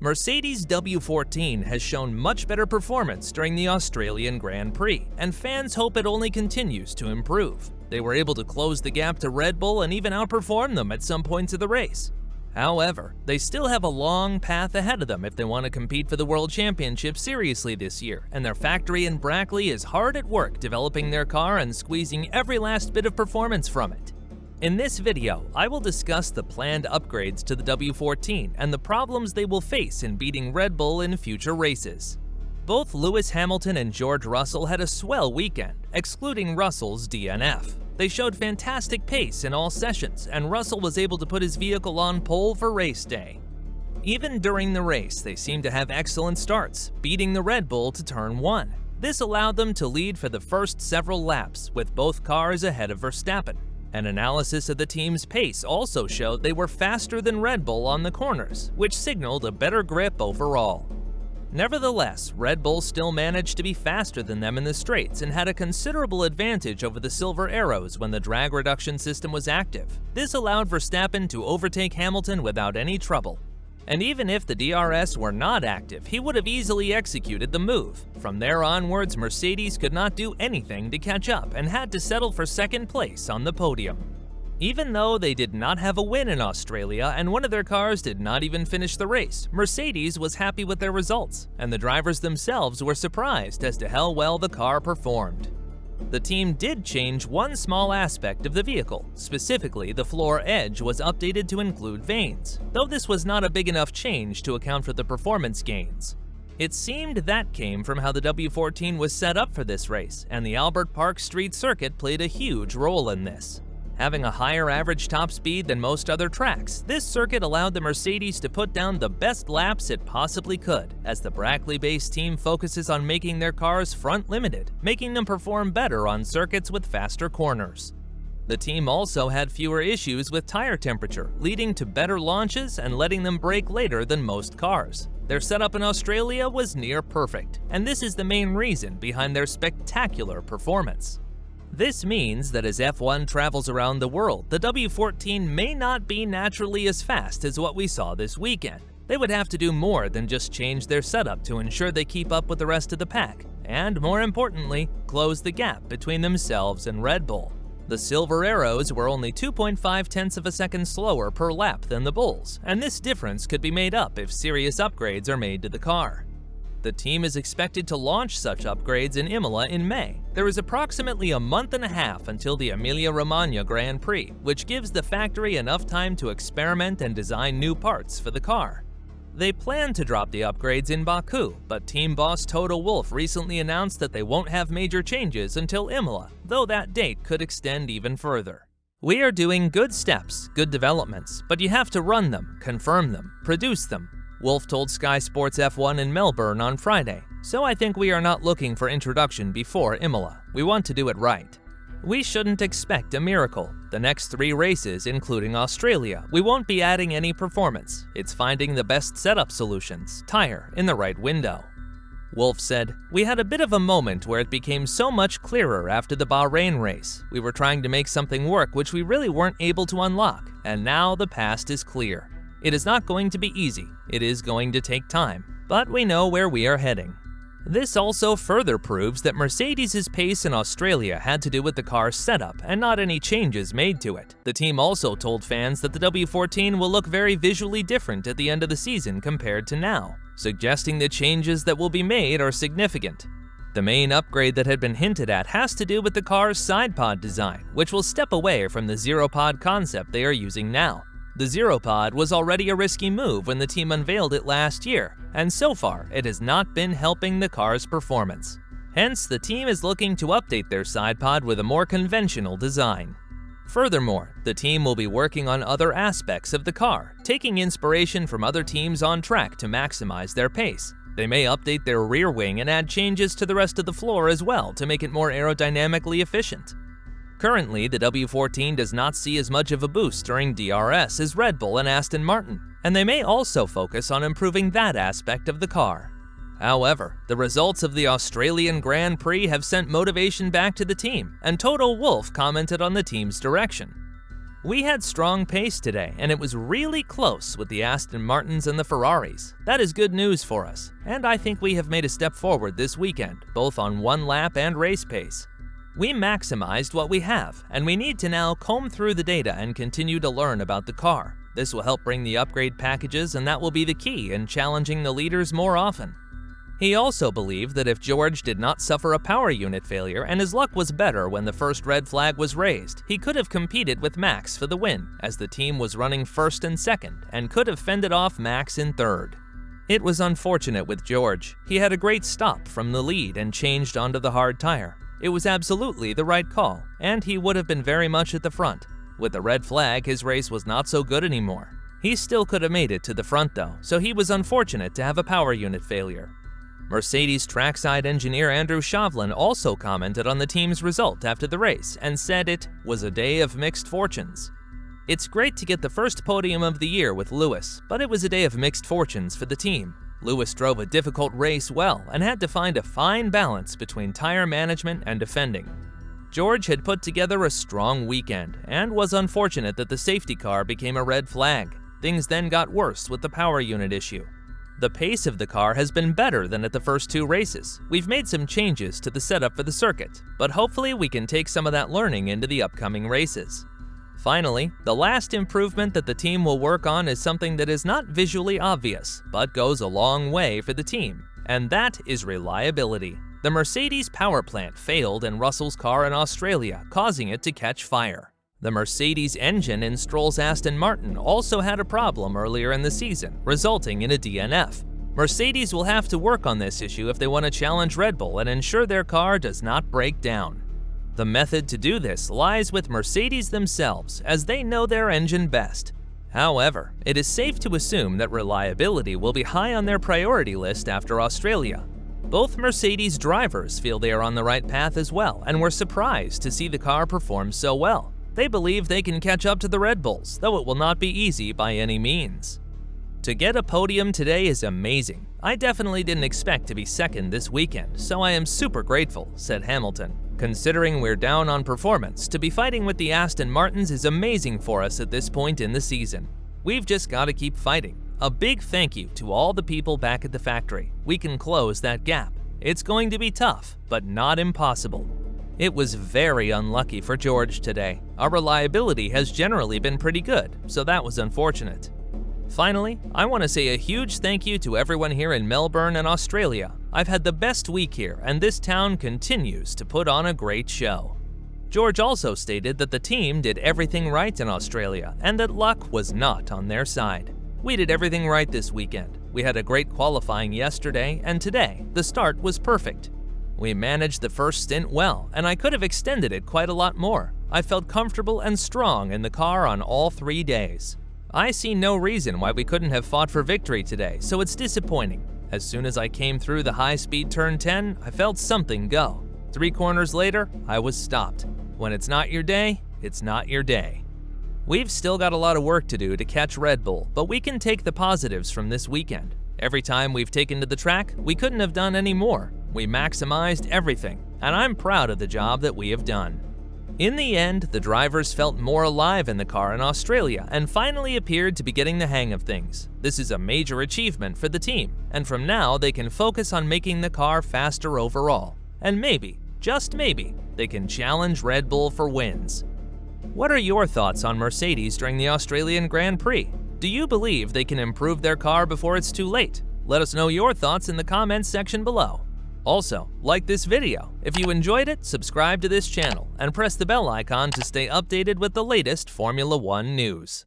Mercedes W14 has shown much better performance during the Australian Grand Prix, and fans hope it only continues to improve. They were able to close the gap to Red Bull and even outperform them at some points of the race. However, they still have a long path ahead of them if they want to compete for the World Championship seriously this year, and their factory in Brackley is hard at work developing their car and squeezing every last bit of performance from it. In this video, I will discuss the planned upgrades to the W14 and the problems they will face in beating Red Bull in future races. Both Lewis Hamilton and George Russell had a swell weekend, excluding Russell's DNF. They showed fantastic pace in all sessions, and Russell was able to put his vehicle on pole for race day. Even during the race, they seemed to have excellent starts, beating the Red Bull to turn 1. This allowed them to lead for the first several laps, with both cars ahead of Verstappen. An analysis of the team's pace also showed they were faster than Red Bull on the corners, which signaled a better grip overall. Nevertheless, Red Bull still managed to be faster than them in the straights and had a considerable advantage over the silver arrows when the drag reduction system was active. This allowed Verstappen to overtake Hamilton without any trouble. And even if the DRS were not active, he would have easily executed the move. From there onwards, Mercedes could not do anything to catch up and had to settle for second place on the podium. Even though they did not have a win in Australia and one of their cars did not even finish the race, Mercedes was happy with their results, and the drivers themselves were surprised as to how well the car performed. The team did change one small aspect of the vehicle. Specifically, the floor edge was updated to include vanes, though this was not a big enough change to account for the performance gains. It seemed that came from how the W14 was set up for this race, and the Albert Park Street circuit played a huge role in this. Having a higher average top speed than most other tracks, this circuit allowed the Mercedes to put down the best laps it possibly could, as the Brackley-based team focuses on making their cars front-limited, making them perform better on circuits with faster corners. The team also had fewer issues with tire temperature, leading to better launches and letting them brake later than most cars. Their setup in Australia was near perfect, and this is the main reason behind their spectacular performance. This means that as F1 travels around the world, the W14 may not be naturally as fast as what we saw this weekend. They would have to do more than just change their setup to ensure they keep up with the rest of the pack, and more importantly, close the gap between themselves and Red Bull. The silver arrows were only 2.5 tenths of a second slower per lap than the Bulls, and this difference could be made up if serious upgrades are made to the car. The team is expected to launch such upgrades in Imola in May. There is approximately a month and a half until the Emilia-Romagna Grand Prix, which gives the factory enough time to experiment and design new parts for the car. They plan to drop the upgrades in Baku, but team boss Toto Wolff recently announced that they won't have major changes until Imola, though that date could extend even further. We are doing good steps, good developments, but you have to run them, confirm them, produce them. Wolff told Sky Sports F1 in Melbourne on Friday, so I think we are not looking for introduction before Imola. We want to do it right. We shouldn't expect a miracle. The next 3 races, including Australia, we won't be adding any performance. It's finding the best setup solutions, tire, in the right window. Wolff said, "We had a bit of a moment where it became so much clearer after the Bahrain race. We were trying to make something work which we really weren't able to unlock, and now the past is clear. It is not going to be easy, it is going to take time, but we know where we are heading." This also further proves that Mercedes' pace in Australia had to do with the car's setup and not any changes made to it. The team also told fans that the W14 will look very visually different at the end of the season compared to now, suggesting the changes that will be made are significant. The main upgrade that had been hinted at has to do with the car's side pod design, which will step away from the zero pod concept they are using now. The Zero Pod was already a risky move when the team unveiled it last year, and so far it has not been helping the car's performance. Hence, the team is looking to update their side pod with a more conventional design. Furthermore, the team will be working on other aspects of the car, taking inspiration from other teams on track to maximize their pace. They may update their rear wing and add changes to the rest of the floor as well to make it more aerodynamically efficient. Currently, the W14 does not see as much of a boost during DRS as Red Bull and Aston Martin, and they may also focus on improving that aspect of the car. However, the results of the Australian Grand Prix have sent motivation back to the team, and Toto Wolff commented on the team's direction. We had strong pace today, and it was really close with the Aston Martins and the Ferraris. That is good news for us, and I think we have made a step forward this weekend, both on one lap and race pace. We maximized what we have, and we need to now comb through the data and continue to learn about the car. This will help bring the upgrade packages, and that will be the key in challenging the leaders more often. He also believed that if George did not suffer a power unit failure and his luck was better when the first red flag was raised, he could have competed with Max for the win, as the team was running first and second, and could have fended off Max in third. It was unfortunate with George. He had a great stop from the lead and changed onto the hard tire. It was absolutely the right call, and he would have been very much at the front. With the red flag, his race was not so good anymore. He still could have made it to the front though, so he was unfortunate to have a power unit failure. Mercedes trackside engineer Andrew Shovlin also commented on the team's result after the race and said it was a day of mixed fortunes. It's great to get the first podium of the year with Lewis, but it was a day of mixed fortunes for the team. Lewis drove a difficult race well and had to find a fine balance between tire management and defending. George had put together a strong weekend and was unfortunate that the safety car became a red flag. Things then got worse with the power unit issue. The pace of the car has been better than at the first two races. We've made some changes to the setup for the circuit, but hopefully we can take some of that learning into the upcoming races. Finally, the last improvement that the team will work on is something that is not visually obvious, but goes a long way for the team, and that is reliability. The Mercedes power plant failed in Russell's car in Australia, causing it to catch fire. The Mercedes engine in Stroll's Aston Martin also had a problem earlier in the season, resulting in a DNF. Mercedes will have to work on this issue if they want to challenge Red Bull and ensure their car does not break down. The method to do this lies with Mercedes themselves, as they know their engine best. However, it is safe to assume that reliability will be high on their priority list after Australia. Both Mercedes drivers feel they are on the right path as well and were surprised to see the car perform so well. They believe they can catch up to the Red Bulls, though it will not be easy by any means. To get a podium today is amazing. I definitely didn't expect to be second this weekend, so I am super grateful, said Hamilton. Considering we're down on performance, to be fighting with the Aston Martins is amazing for us at this point in the season. We've just got to keep fighting. A big thank you to all the people back at the factory. We can close that gap. It's going to be tough, but not impossible. It was very unlucky for George today. Our reliability has generally been pretty good, so that was unfortunate. Finally, I want to say a huge thank you to everyone here in Melbourne and Australia. I've had the best week here, and this town continues to put on a great show. George also stated that the team did everything right in Australia, and that luck was not on their side. We did everything right this weekend. We had a great qualifying yesterday, and today, the start was perfect. We managed the first stint well, and I could have extended it quite a lot more. I felt comfortable and strong in the car on all 3 days. I see no reason why we couldn't have fought for victory today, so it's disappointing. As soon as I came through the high-speed turn 10, I felt something go. 3 corners later, I was stopped. When it's not your day, it's not your day. We've still got a lot of work to do to catch Red Bull, but we can take the positives from this weekend. Every time we've taken to the track, we couldn't have done any more. We maximized everything, and I'm proud of the job that we have done. In the end, the drivers felt more alive in the car in Australia and finally appeared to be getting the hang of things. This is a major achievement for the team, and from now they can focus on making the car faster overall. And maybe, just maybe, they can challenge Red Bull for wins. What are your thoughts on Mercedes during the Australian Grand Prix? Do you believe they can improve their car before it's too late? Let us know your thoughts in the comments section below. Also, like this video. If you enjoyed it, subscribe to this channel and press the bell icon to stay updated with the latest Formula One news.